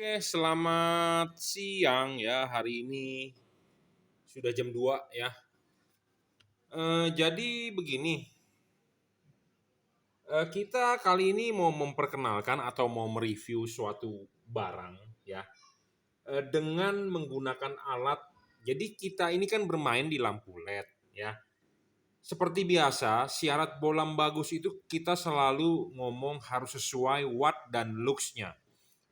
Oke, selamat siang ya. Hari ini sudah jam 2 ya. Jadi begini, kita kali ini mau memperkenalkan atau mau mereview suatu barang ya, dengan menggunakan alat. Jadi kita ini kan bermain di lampu LED ya. Seperti biasa, syarat bolam bagus itu kita selalu ngomong harus sesuai watt dan lux-nya.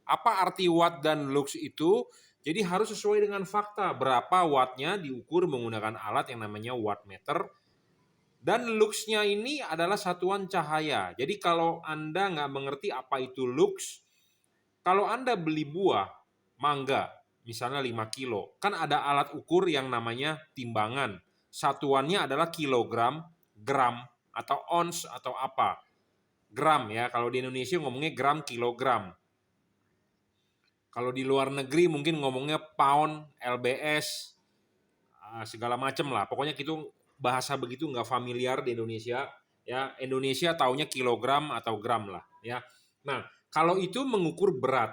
Apa arti watt dan lux itu? Jadi harus sesuai dengan fakta berapa wattnya diukur menggunakan alat yang namanya wattmeter. Dan luxnya ini adalah satuan cahaya. Jadi kalau Anda nggak mengerti apa itu lux, kalau Anda beli buah mangga, misalnya 5 kilo, kan ada alat ukur yang namanya timbangan. Satuannya adalah kilogram, gram, atau ons atau apa. Gram ya, kalau di Indonesia ngomongnya gram, kilogram. Kalau di luar negeri mungkin ngomongnya pound, LBS, segala macam lah. Pokoknya itu bahasa begitu nggak familiar di Indonesia. Ya, Indonesia taunya kilogram atau gram lah. Ya, nah kalau itu mengukur berat.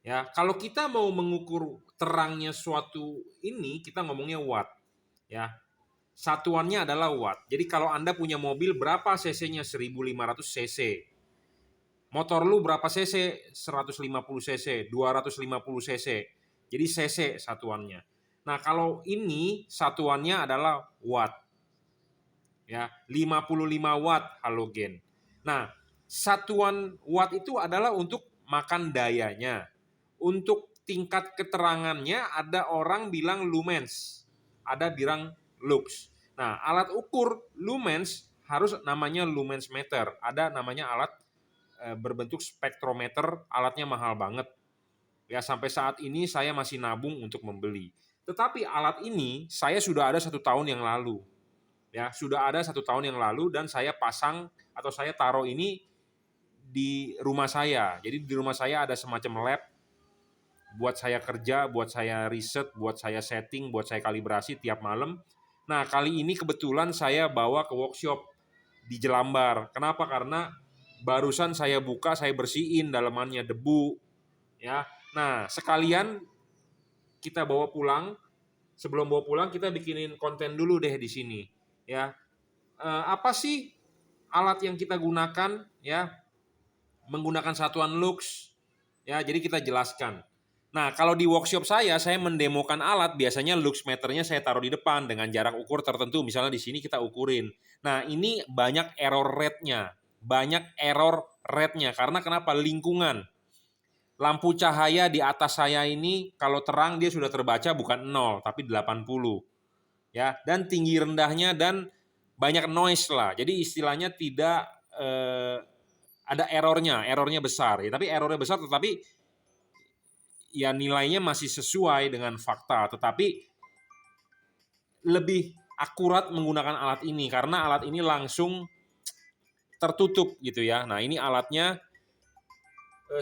Ya, kalau kita mau mengukur terangnya suatu ini kita ngomongnya watt. Ya, satuannya adalah watt. Jadi kalau Anda punya mobil berapa cc-nya? 1500 cc. Motor lu berapa cc? 150 cc, 250 cc. Jadi cc satuannya. Nah, kalau ini satuannya adalah watt. Ya, 55 watt halogen. Nah, satuan watt itu adalah untuk makan dayanya. Untuk tingkat keterangannya ada orang bilang lumens, ada bilang lux. Nah, alat ukur lumens harus namanya lumens meter. Ada namanya alat berbentuk spektrometer, alatnya mahal banget. Ya, sampai saat ini saya masih nabung untuk membeli. Tetapi alat ini saya sudah ada 1 tahun yang lalu. Ya, sudah ada 1 tahun yang lalu dan saya pasang atau saya taruh ini di rumah saya. Jadi di rumah saya ada semacam lab buat saya kerja, buat saya riset, buat saya setting, buat saya kalibrasi tiap malam. Nah, kali ini kebetulan saya bawa ke workshop di Jelambar. Kenapa? Karena barusan saya buka, saya bersihin dalamannya debu, ya. Nah, sekalian kita bawa pulang. Sebelum bawa pulang kita bikinin konten dulu deh di sini, ya. Apa sih alat yang kita gunakan, ya? Menggunakan satuan lux, ya. Jadi kita jelaskan. Nah, kalau di workshop saya mendemokan alat, biasanya lux meternya saya taruh di depan dengan jarak ukur tertentu. Misalnya di sini kita ukurin. Nah, ini banyak error rate-nya. Banyak error rate-nya. Karena kenapa? Lingkungan. Lampu cahaya di atas saya ini, kalau terang dia sudah terbaca bukan 0, tapi 80. Ya, dan tinggi rendahnya dan banyak noise lah. Jadi istilahnya tidak ada errornya besar. Ya, tapi errornya besar tetapi ya nilainya masih sesuai dengan fakta, tetapi lebih akurat menggunakan alat ini karena alat ini langsung tertutup gitu ya. Nah, ini alatnya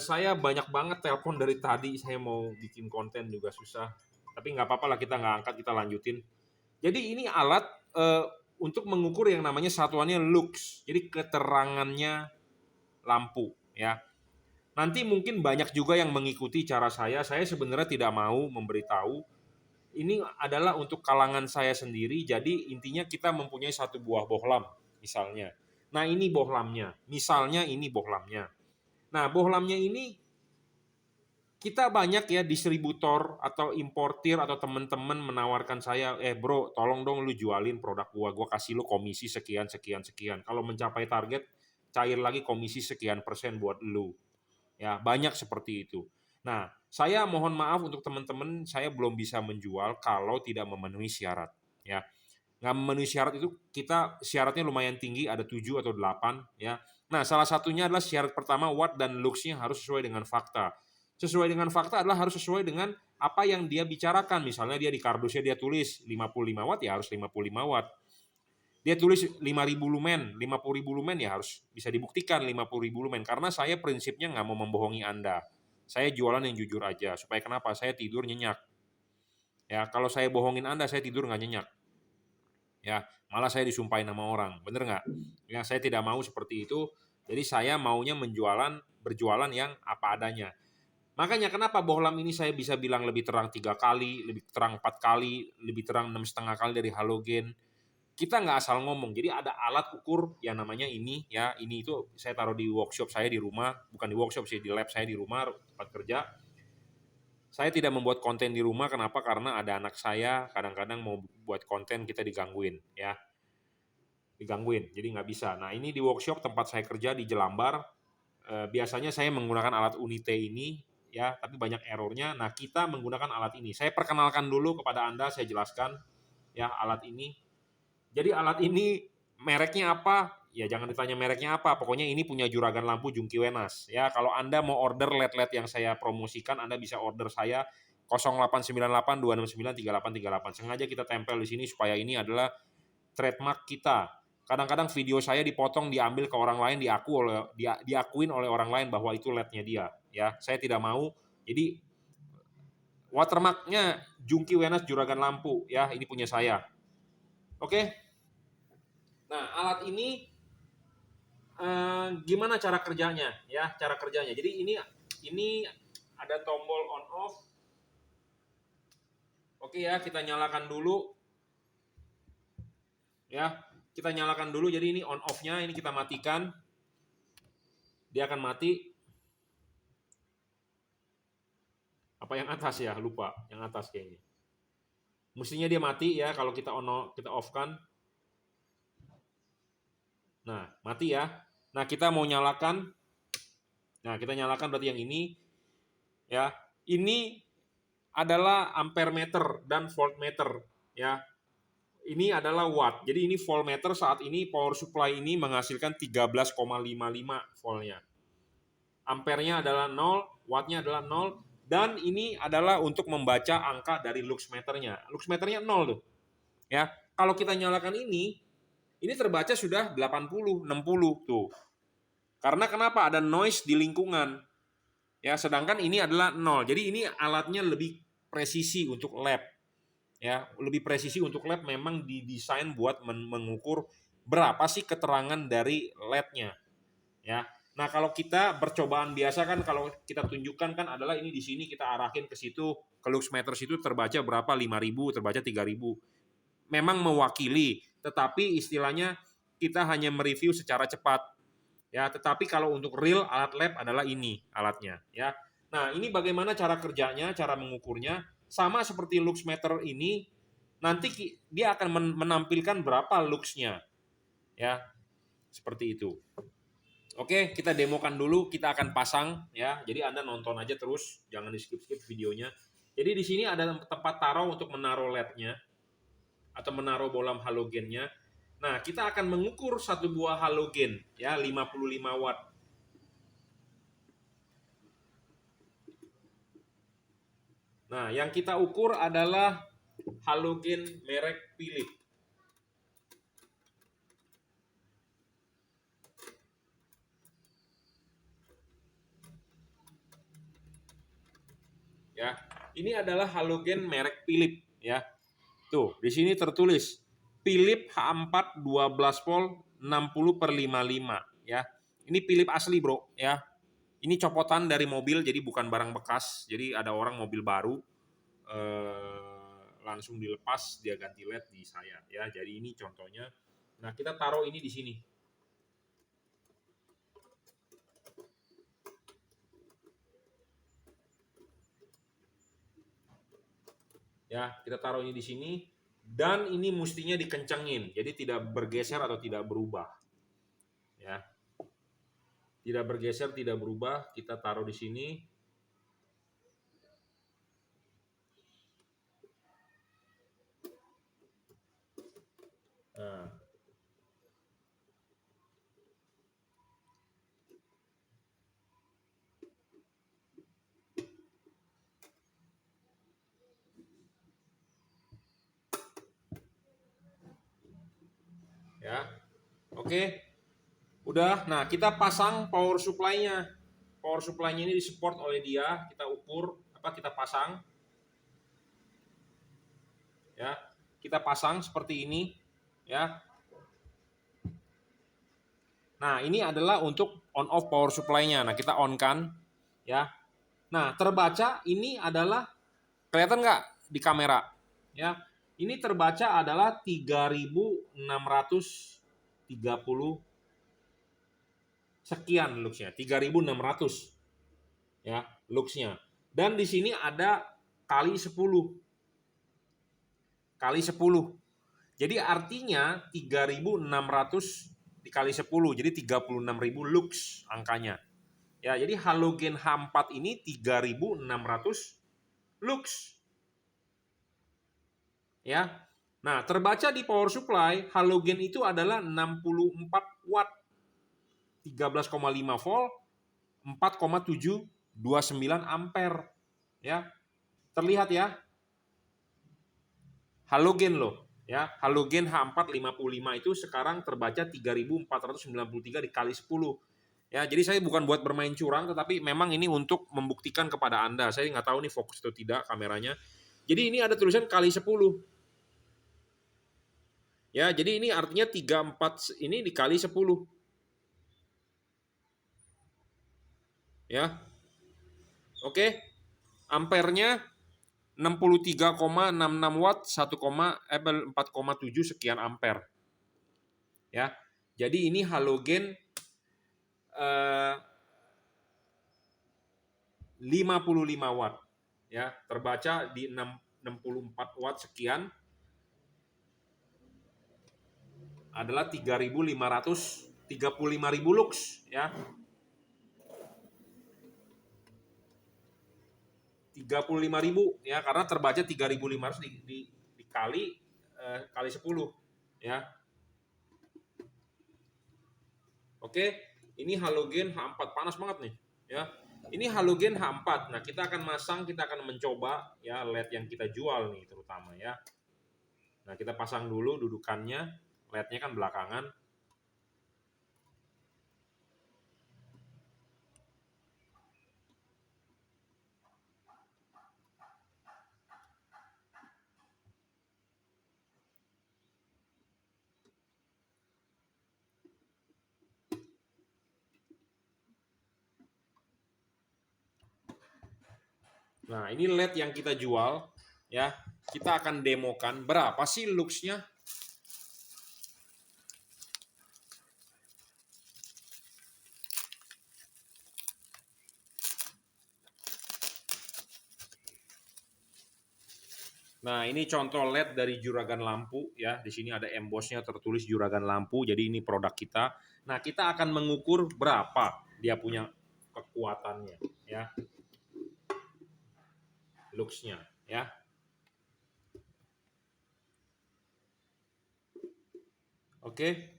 saya banyak banget telepon dari tadi, saya mau bikin konten juga susah. Tapi nggak apa-apa lah, kita nggak angkat, kita lanjutin. Jadi ini alat untuk mengukur yang namanya satuannya lux. Jadi keterangannya lampu ya. Nanti mungkin banyak juga yang mengikuti cara saya. Saya sebenarnya tidak mau memberitahu. Ini adalah untuk kalangan saya sendiri. Jadi intinya kita mempunyai satu buah bohlam misalnya. Nah, ini bohlamnya. Misalnya ini bohlamnya. Nah, bohlamnya ini kita banyak ya distributor atau importir atau teman-teman menawarkan saya, bro, tolong dong lu jualin produk gua kasih lu komisi sekian sekian sekian. Kalau mencapai target, cair lagi komisi sekian persen buat lu. Ya, banyak seperti itu. Nah, saya mohon maaf untuk teman-teman, saya belum bisa menjual kalau tidak memenuhi syarat. Ya, nggak memenuhi syarat itu kita syaratnya lumayan tinggi, ada 7 atau 8. Ya. Nah, salah satunya adalah syarat pertama, watt dan lux-nya harus sesuai dengan fakta. Sesuai dengan fakta adalah harus sesuai dengan apa yang dia bicarakan. Misalnya dia di kardusnya dia tulis 55 watt, ya harus 55 watt. Dia tulis 5.000 lumen, 50.000 lumen, ya harus bisa dibuktikan 50.000 lumen. Karena saya prinsipnya nggak mau membohongi Anda. Saya jualan yang jujur aja. Supaya kenapa? Saya tidur nyenyak. Ya, kalau saya bohongin Anda, saya tidur nggak nyenyak. Ya, malah saya disumpahin sama orang. Bener nggak? Ya, saya tidak mau seperti itu. Jadi saya maunya berjualan yang apa adanya. Makanya kenapa bohlam ini saya bisa bilang lebih terang 3 kali, lebih terang 4 kali, lebih terang 6,5 kali dari halogen. Kita nggak asal ngomong. Jadi ada alat ukur yang namanya ini ya. Ini itu saya taruh di workshop saya di rumah, bukan di workshop sih, di lab saya di rumah tempat kerja. Saya tidak membuat konten di rumah, kenapa? Karena ada anak saya kadang-kadang mau buat konten kita digangguin ya. Digangguin, jadi nggak bisa. Nah ini di workshop tempat saya kerja di Jelambar, biasanya saya menggunakan alat Unite ini ya, tapi banyak errornya. Nah kita menggunakan alat ini. Saya perkenalkan dulu kepada Anda, saya jelaskan ya alat ini. Jadi alat ini mereknya apa? Ya jangan ditanya mereknya apa, pokoknya ini punya juragan lampu Jungki Wenas. Ya kalau Anda mau order LED-LED yang saya promosikan, Anda bisa order saya 0898 269 3838. Sengaja kita tempel di sini supaya ini adalah trademark kita. Kadang-kadang video saya dipotong, diambil ke orang lain, diakuin oleh orang lain bahwa itu LED-nya dia. Ya, saya tidak mau. Jadi watermark-nya Jungki Wenas juragan lampu. Ya, ini punya saya. Oke. Nah, alat ini gimana cara kerjanya? Ya, cara kerjanya. Jadi ini ada tombol on off. Oke ya, kita nyalakan dulu. Ya, kita nyalakan dulu. Jadi ini on off-nya, ini kita matikan. Dia akan mati. Apa yang atas ya? Lupa, yang atas kayaknya. Mestinya dia mati ya kalau kita off-kan. Nah, mati ya. Nah, kita mau nyalakan. Nah, kita nyalakan berarti yang ini ya. Ini adalah ampere meter dan voltmeter ya. Ini adalah watt. Jadi ini voltmeter, saat ini power supply ini menghasilkan 13,55 voltnya. Ampernya adalah 0, wattnya adalah 0, dan ini adalah untuk membaca angka dari luxmeternya. Luxmeternya 0 tuh. Ya. Kalau kita nyalakan ini terbaca sudah 80, 60 tuh. Karena kenapa? Ada noise di lingkungan. Ya, sedangkan ini adalah 0. Jadi ini alatnya lebih presisi untuk lab. Ya, lebih presisi untuk lab, memang didesain buat mengukur berapa sih keterangan dari LED-nya. Ya. Nah, kalau kita percobaan biasa kan, kalau kita tunjukkan kan adalah ini di sini kita arahin ke situ, ke luxmeter situ terbaca berapa, 5.000, terbaca 3.000. Memang mewakili, tetapi istilahnya kita hanya mereview secara cepat. Ya, tetapi kalau untuk real alat lab adalah ini alatnya, ya. Nah, ini bagaimana cara kerjanya, cara mengukurnya? Sama seperti luxmeter ini, nanti dia akan menampilkan berapa luxnya, ya, seperti itu. Oke, kita demokan dulu, kita akan pasang, ya. Jadi Anda nonton aja terus, jangan di skip-skip videonya. Jadi di sini ada tempat taruh untuk menaruh LED-nya atau menaruh bohlam halogennya. Nah, kita akan mengukur satu buah halogen, ya, 55 watt. Nah, yang kita ukur adalah halogen merek Philips. Ya, ini adalah halogen merek Philips, ya. Tuh, di sini tertulis Philips H4 12 volt 60/55, ya. Ini Philips asli, Bro, ya. Ini copotan dari mobil, jadi bukan barang bekas. Jadi ada orang mobil baru langsung dilepas, dia ganti LED di saya, ya. Jadi ini contohnya. Nah, kita taruh ini di sini. Ya, kita taruh ini di sini, dan ini mestinya dikencengin, jadi tidak bergeser atau tidak berubah. Ya. Tidak bergeser, tidak berubah, kita taruh di sini. Nah. Ya. Oke. Udah. Nah, kita pasang power supply-nya. Power supply-nya ini disupport oleh dia, kita ukur, kita pasang. Ya. Kita pasang seperti ini, ya. Nah, ini adalah untuk on off power supply-nya. Nah, kita on kan, ya. Nah, terbaca ini adalah, kelihatan nggak di kamera? Ya, ini terbaca adalah 3.630 sekian luxnya, 3.600 ya luxnya. Dan di sini ada kali 10. Kali 10. Jadi artinya 3.600 dikali 10, jadi 36.000 lux angkanya. Ya, jadi halogen H4 ini 3.600 lux. Ya. Nah, terbaca di power supply, halogen itu adalah 64 watt, 13,5 volt, 4,729 ampere. Ya. Terlihat ya? Halogen loh. Ya, halogen H4 55 itu sekarang terbaca 3.493 dikali 10. Ya, jadi saya bukan buat bermain curang, tetapi memang ini untuk membuktikan kepada Anda. Saya nggak tahu nih fokus atau tidak kameranya. Jadi ini ada tulisan kali 10. Ya, jadi ini artinya 34 ini dikali 10. Ya. Oke. Ampernya 63,66 watt, 4,7 sekian ampere. Ya. Jadi ini halogen 55 watt. Ya, terbaca di 64 watt sekian adalah 3.535.000 lux ya. 35.000 ya, karena terbaca 3.500 dikali kali 10 ya. Oke, ini halogen H4 panas banget nih ya. Ini halogen H4. Nah, kita akan masang, kita akan mencoba ya LED yang kita jual nih terutama ya. Nah, kita pasang dulu dudukannya. LED-nya kan belakangan. Nah, ini LED yang kita jual ya. Kita akan demokan berapa sih luxnya. Nah, ini contoh LED dari juragan lampu ya. Di sini ada embossnya tertulis juragan lampu. Jadi ini produk kita. Nah, kita akan mengukur berapa dia punya kekuatannya ya. Luxnya ya. Oke.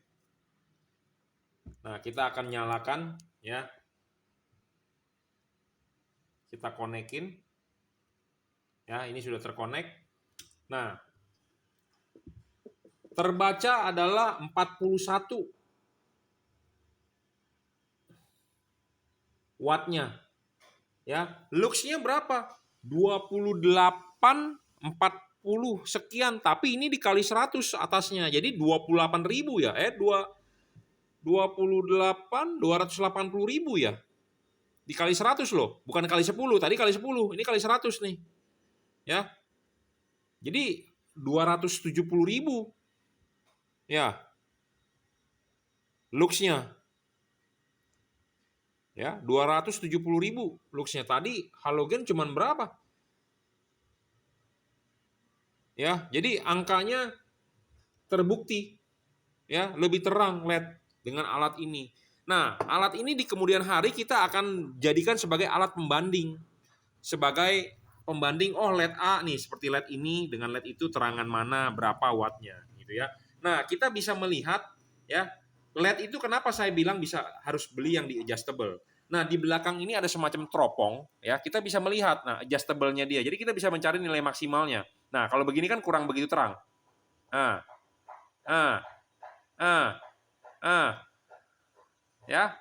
Nah, kita akan nyalakan ya. Kita konekin. Ya, ini sudah terkonek. Nah, terbaca adalah 41 wattnya. Ya, luxnya berapa? 28, 40 sekian, tapi ini dikali 100 atasnya. Jadi 28.000 ya. 280.000 ya. Dikali 100 loh, bukan kali 10. Tadi kali 10, ini kali 100 nih. Ya. Jadi 270.000. Ya. Luxnya. Ya, 270.000 luxnya. Tadi halogen cuman berapa? Ya, jadi angkanya terbukti ya, lebih terang LED dengan alat ini. Nah, alat ini di kemudian hari kita akan jadikan sebagai alat pembanding. Sebagai pembanding, oh LED A nih seperti LED ini dengan LED itu terangan mana, berapa wattnya gitu ya. Nah, kita bisa melihat ya, LED itu kenapa saya bilang bisa harus beli yang di adjustable. Nah, di belakang ini ada semacam teropong ya, kita bisa melihat nah adjustable-nya dia. Jadi kita bisa mencari nilai maksimalnya. Nah, kalau begini kan kurang begitu terang. Ah, ah, ah, ah, ya.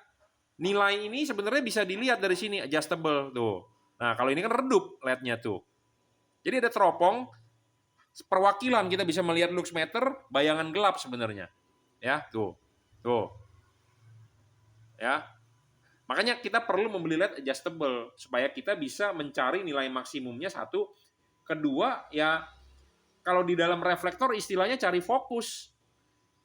Nilai ini sebenarnya bisa dilihat dari sini adjustable tuh. Nah, kalau ini kan redup LED-nya tuh. Jadi ada teropong perwakilan, kita bisa melihat lux meter bayangan gelap sebenarnya. Ya, tuh. Tuh. Ya. Makanya kita perlu membeli LED adjustable supaya kita bisa mencari nilai maksimumnya satu. Kedua, ya kalau di dalam reflektor istilahnya cari fokus.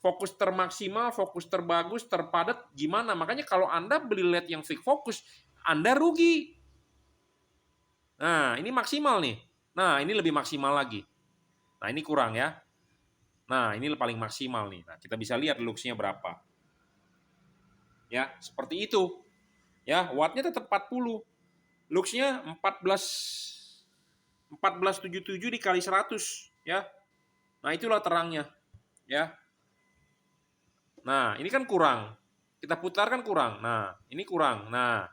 Fokus termaksimal, fokus terbagus, terpadat gimana. Makanya kalau Anda beli LED yang fix fokus, Anda rugi. Nah, ini maksimal nih. Nah, ini lebih maksimal lagi. Nah, ini kurang ya. Nah, ini paling maksimal nih. Nah, kita bisa lihat luxnya berapa. Ya, seperti itu. Ya, wattnya tetap 40. Luxnya 1477 dikali 100 ya. Nah, itulah terangnya ya. Nah, ini kan kurang. Kita putar kan kurang. Nah, ini kurang. Nah.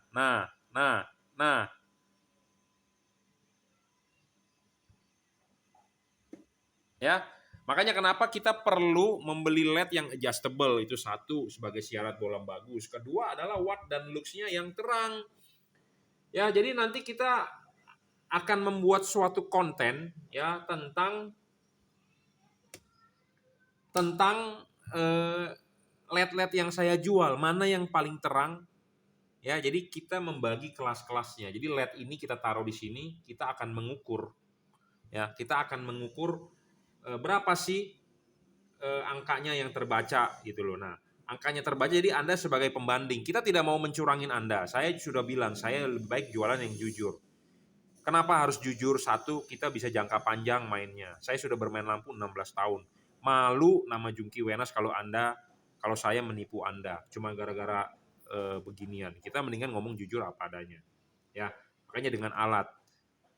Ya. Makanya kenapa kita perlu membeli LED yang adjustable, itu satu sebagai syarat bola bagus. Kedua adalah watt dan luxnya yang terang. Ya, jadi nanti kita akan membuat suatu konten ya tentang LED-LED yang saya jual, mana yang paling terang. Ya, jadi kita membagi kelas-kelasnya. Jadi LED ini kita taruh di sini, kita akan mengukur. Ya, kita akan mengukur berapa sih angkanya yang terbaca gitu loh. Nah, angkanya terbaca jadi Anda sebagai pembanding. Kita tidak mau mencurangin Anda. Saya sudah bilang, saya lebih baik jualan yang jujur. Kenapa harus jujur? Satu, kita bisa jangka panjang mainnya. Saya sudah bermain lampu 16 tahun. Malu nama Jungki Wenas kalau saya menipu Anda cuma gara-gara beginian. Kita mendingan ngomong jujur apa adanya. Ya, makanya dengan alat.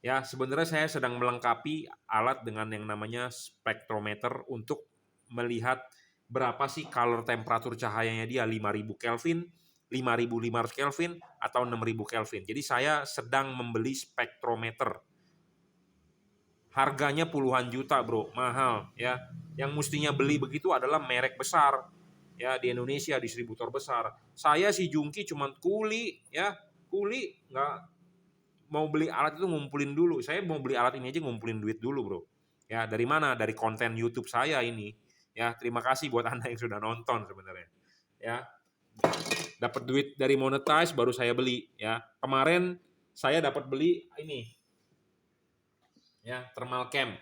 Ya, sebenarnya saya sedang melengkapi alat dengan yang namanya spektrometer untuk melihat berapa sih color temperatur cahayanya dia, 5000 Kelvin, 5500 Kelvin atau 6000 Kelvin. Jadi saya sedang membeli spektrometer. Harganya puluhan juta, Bro, mahal ya. Yang mestinya beli begitu adalah merek besar. Ya, di Indonesia distributor besar. Saya si Jungki cuman kuli ya, kuli, nggak mau beli alat itu ngumpulin dulu. Saya mau beli alat ini aja ngumpulin duit dulu, Bro. Ya, dari mana? Dari konten YouTube saya ini. Ya, terima kasih buat Anda yang sudah nonton sebenarnya. Ya. Dapat duit dari monetize baru saya beli ya. Kemarin saya dapat beli ini. Ya, thermal cam.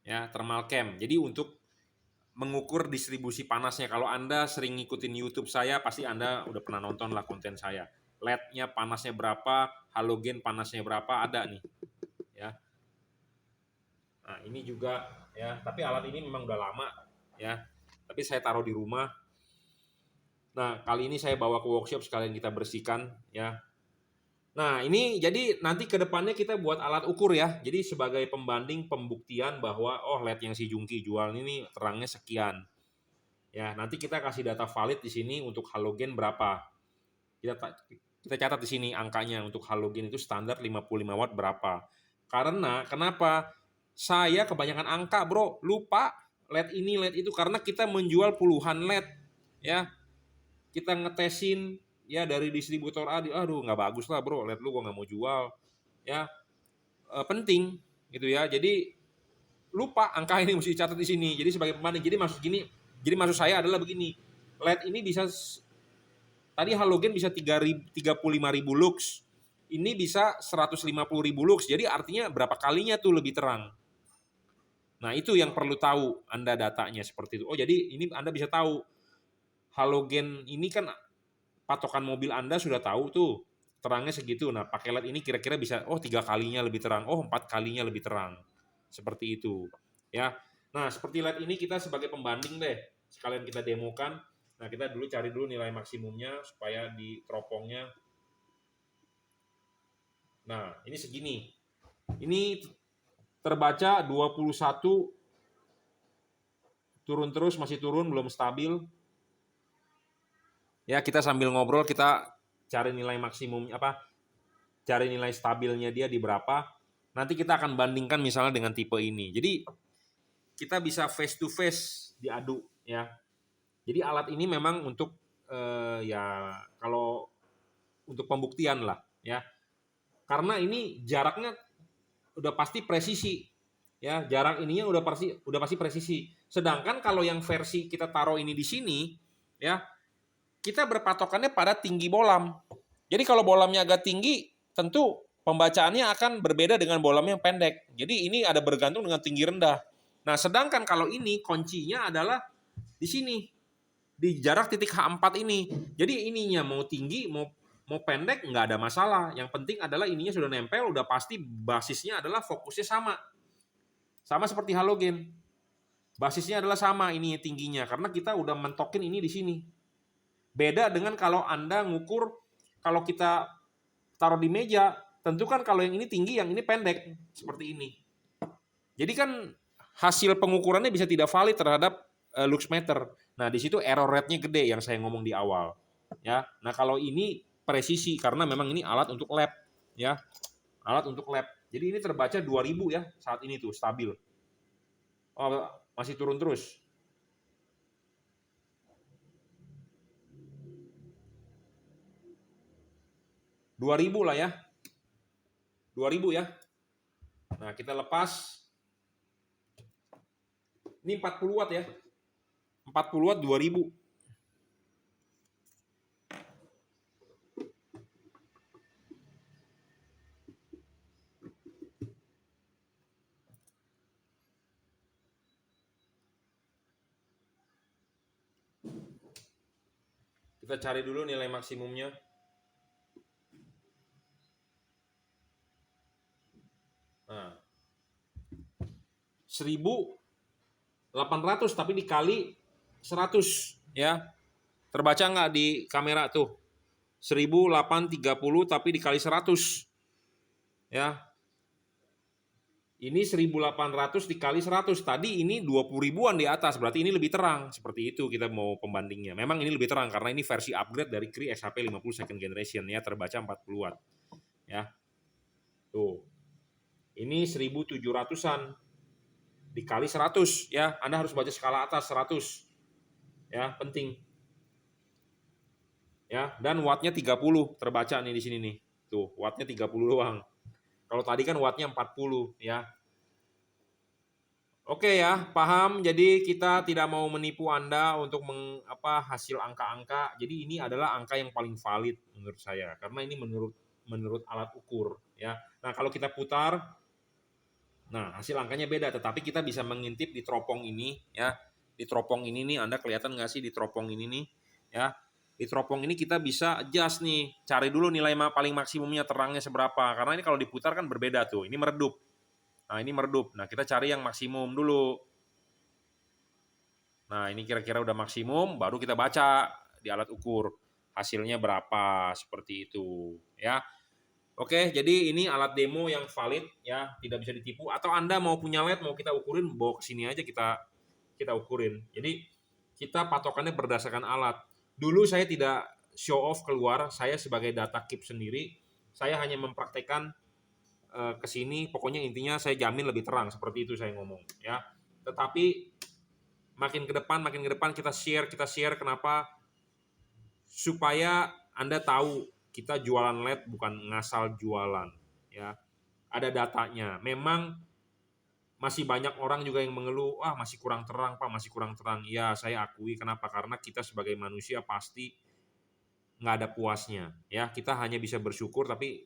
Ya, thermal cam. Jadi untuk mengukur distribusi panasnya. Kalau Anda sering ngikutin YouTube saya, pasti Anda udah pernah nonton lah konten saya. LED-nya panasnya berapa, halogen panasnya berapa, ada nih. Ya. Nah, ini juga ya, tapi alat ini memang udah lama ya. Tapi saya taruh di rumah. Nah, kali ini saya bawa ke workshop sekalian kita bersihkan ya. Nah, ini jadi nanti ke depannya kita buat alat ukur ya. Jadi sebagai pembanding pembuktian bahwa oh LED yang si Jungki jual ini terangnya sekian. Ya, nanti kita kasih data valid di sini untuk halogen berapa. Kita catat di sini angkanya untuk halogen itu standar 55 watt berapa. Karena kenapa? Saya kebanyakan angka, Bro. Lupa LED ini, LED itu karena kita menjual puluhan LED ya. Kita ngetesin ya dari distributor A, aduh nggak bagus lah, Bro, LED lu gua nggak mau jual ya. Penting gitu ya. Jadi lupa angka ini mesti dicatat di sini. Jadi sebagai pembanding. Jadi maksud saya adalah begini. LED ini bisa tadi halogen bisa 35.000 lux. Ini bisa 150.000 lux. Jadi artinya berapa kalinya tuh lebih terang. Nah, itu yang perlu tahu Anda datanya seperti itu. Oh, jadi ini Anda bisa tahu halogen ini kan patokan mobil Anda sudah tahu tuh terangnya segitu. Nah, pakai LED ini kira-kira bisa 3 kalinya lebih terang, 4 kalinya lebih terang. Seperti itu. Ya. Nah, seperti LED ini kita sebagai pembanding deh. Sekalian kita demokan. Nah, kita dulu cari dulu nilai maksimumnya supaya di teropongnya. Nah, ini segini. Ini terbaca 21, turun terus, masih turun, belum stabil. Ya, kita sambil ngobrol kita cari nilai maksimum cari nilai stabilnya dia di berapa. Nanti kita akan bandingkan misalnya dengan tipe ini. Jadi kita bisa face to face diadu ya. Jadi alat ini memang untuk ya kalau untuk pembuktian lah ya. Karena ini jaraknya udah pasti presisi. Ya, jarak ininya udah pasti presisi. Sedangkan kalau yang versi kita taruh ini di sini ya, kita berpatokannya pada tinggi bolam. Jadi kalau bolamnya agak tinggi, tentu pembacaannya akan berbeda dengan bolam yang pendek. Jadi ini ada bergantung dengan tinggi rendah. Nah, sedangkan kalau ini kuncinya adalah di sini, di jarak titik H4 ini. Jadi ininya mau tinggi, mau pendek, nggak ada masalah. Yang penting adalah ininya sudah nempel, udah pasti basisnya adalah fokusnya sama. Sama seperti halogen. Basisnya adalah sama ini tingginya, karena kita udah mentokin ini di sini. Beda dengan kalau Anda ngukur, kalau kita taruh di meja, tentu kan kalau yang ini tinggi, yang ini pendek, seperti ini. Jadi kan hasil pengukurannya bisa tidak valid terhadap luxmeter. Nah, di situ error rate-nya gede yang saya ngomong di awal. Ya. Nah, kalau ini presisi karena memang ini alat untuk lab, ya. Alat untuk lab. Jadi ini terbaca 2000 ya saat ini tuh stabil. Oh, masih turun terus. 2000 lah ya. 2000 ya. Nah, kita lepas. Ini 40 watt ya. 40 watt 2000. Kita cari dulu nilai maksimumnya. Nah, 1800 tapi dikali 100 ya. Terbaca nggak di kamera tuh? 1830 tapi dikali 100 ya. Ini 1800 dikali 100. Tadi ini 20 ribuan di atas, berarti ini lebih terang. Seperti itu kita mau pembandingnya. Memang ini lebih terang karena ini versi upgrade dari Cree SHP 50 second generation ya, terbaca 40 watt. Ya. Tuh. Ini 1700-an dikali 100 ya. Anda harus baca skala atas 100. Ya, penting. Ya, dan wattnya 30 terbaca nih di sini nih. Tuh, wattnya 30 doang. Kalau tadi kan wattnya 40 ya. Oke ya, paham. Jadi kita tidak mau menipu Anda untuk hasil angka-angka. Jadi ini adalah angka yang paling valid menurut saya karena ini menurut alat ukur ya. Nah, kalau kita putar, nah hasil angkanya beda, tetapi kita bisa mengintip di teropong ini ya. Di teropong ini nih, Anda kelihatan nggak sih di teropong ini nih ya. Di teropong ini kita bisa adjust nih, cari dulu nilai paling maksimumnya terangnya seberapa. Karena ini kalau diputar kan berbeda tuh, ini meredup. Nah ini meredup, nah kita cari yang maksimum dulu. Nah ini kira-kira udah maksimum, baru kita baca di alat ukur. Hasilnya berapa, seperti itu. Ya. Oke, jadi ini alat demo yang valid, ya, tidak bisa ditipu. Atau Anda mau punya LED, mau kita ukurin, bawa ke sini aja kita ukurin. Jadi kita patokannya berdasarkan alat. Dulu saya tidak show off keluar, saya sebagai data keep sendiri, saya hanya mempraktekkan ke sini, pokoknya intinya saya jamin lebih terang, seperti itu saya ngomong ya. Tetapi makin ke depan kita share kenapa? Supaya Anda tahu kita jualan LED bukan ngasal jualan ya. Ada datanya. Memang masih banyak orang juga yang mengeluh, masih kurang terang Pak, masih kurang terang. Ya saya akui, kenapa? Karena kita sebagai manusia pasti nggak ada puasnya. Ya kita hanya bisa bersyukur, tapi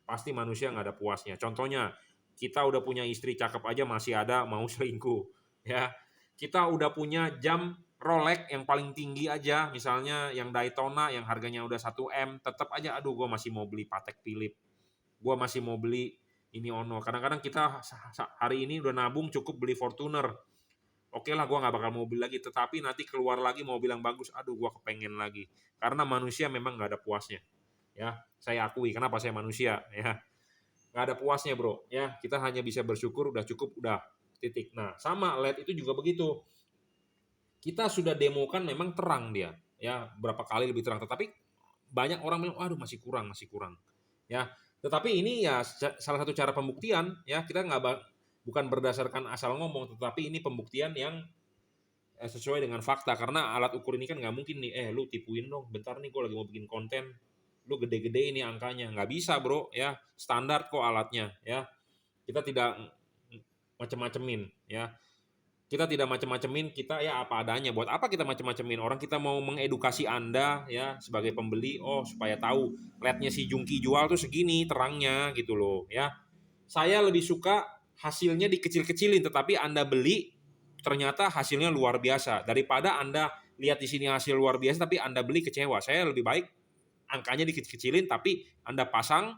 pasti manusia nggak ada puasnya. Contohnya, kita udah punya istri cakep aja masih ada mau selingkuh. Ya kita udah punya jam Rolex yang paling tinggi aja, misalnya yang Daytona yang harganya udah 1 M, tetap aja aduh gue masih mau beli Patek Philippe. Gue masih mau beli ini Ono. Kadang-kadang kita hari ini udah nabung cukup beli Fortuner. Oke lah, gue nggak bakal mau beli lagi. Tetapi nanti keluar lagi mau bilang bagus, aduh gue kepengen lagi. Karena manusia memang nggak ada puasnya. Ya, saya akui. Kenapa saya manusia? Ya, nggak ada puasnya bro. Ya, kita hanya bisa bersyukur, udah cukup, udah titik. Nah, sama LED itu juga begitu. Kita sudah demokan memang terang dia. Ya, berapa kali lebih terang. Tetapi banyak orang bilang, aduh masih kurang. Ya, tetapi ini ya salah satu cara pembuktian ya, kita bukan berdasarkan asal ngomong, tetapi ini pembuktian yang sesuai dengan fakta, karena alat ukur ini kan nggak mungkin nih, lu tipuin dong, bentar nih gue lagi mau bikin konten, lu gede-gede ini angkanya, nggak bisa bro ya, standar kok alatnya ya, kita tidak macem-macemin ya. Kita tidak macem-macemin, kita ya apa adanya. Buat apa kita macem-macemin? Orang kita mau mengedukasi Anda ya sebagai pembeli, oh supaya tahu LED-nya si Jungki jual tuh segini terangnya gitu loh ya. Saya lebih suka hasilnya dikecil-kecilin, tetapi Anda beli ternyata hasilnya luar biasa daripada Anda lihat di sini hasil luar biasa tapi Anda beli kecewa. Saya lebih baik angkanya dikecil-kecilin tapi Anda pasang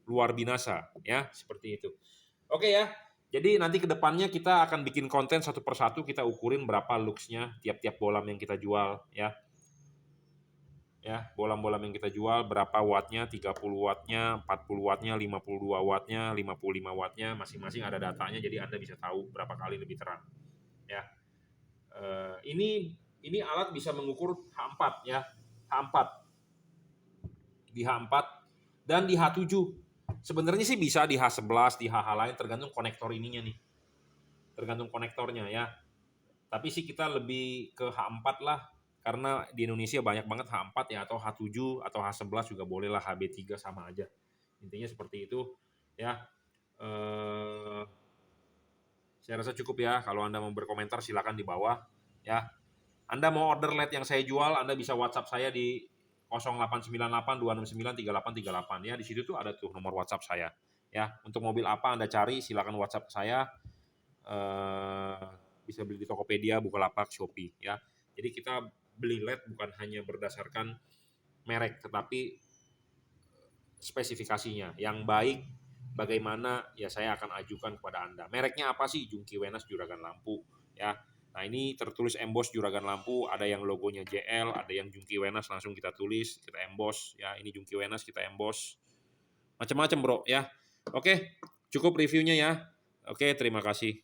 luar binasa ya, seperti itu. Oke ya. Jadi nanti ke depannya kita akan bikin konten satu persatu, kita ukurin berapa luxnya tiap-tiap bolam yang kita jual ya. Ya, bolam-bolam yang kita jual berapa wattnya, 30 wattnya, 40 wattnya, 52 wattnya, 55 wattnya, masing-masing ada datanya jadi Anda bisa tahu berapa kali lebih terang. Ya. Ini alat bisa mengukur H4 ya. H4 di H4 dan di H7. Sebenarnya sih bisa di H11, di HH lain tergantung konektor ininya nih. Tergantung konektornya ya. Tapi sih kita lebih ke H4 lah karena di Indonesia banyak banget H4 ya, atau H7 atau H11 juga boleh lah, HB3 sama aja. Intinya seperti itu ya. Saya rasa cukup ya. Kalau Anda mau berkomentar silakan di bawah ya. Anda mau order LED yang saya jual, Anda bisa WhatsApp saya di 0898 269 3838 ya. Di situ tuh ada tuh nomor WhatsApp saya. Ya, untuk mobil apa Anda cari silakan WhatsApp saya. Bisa beli di Tokopedia, Bukalapak, Shopee ya. Jadi kita beli LED bukan hanya berdasarkan merek tetapi spesifikasinya yang baik bagaimana ya saya akan ajukan kepada Anda. Mereknya apa sih? Jungki Wenas Juragan Lampu ya. Nah, ini tertulis emboss Juragan Lampu, ada yang logonya JL, ada yang Jungki Wenas langsung kita tulis, kita emboss ya. Ini Jungki Wenas kita emboss. Macam-macam, Bro ya. Oke, cukup reviewnya ya. Oke, terima kasih.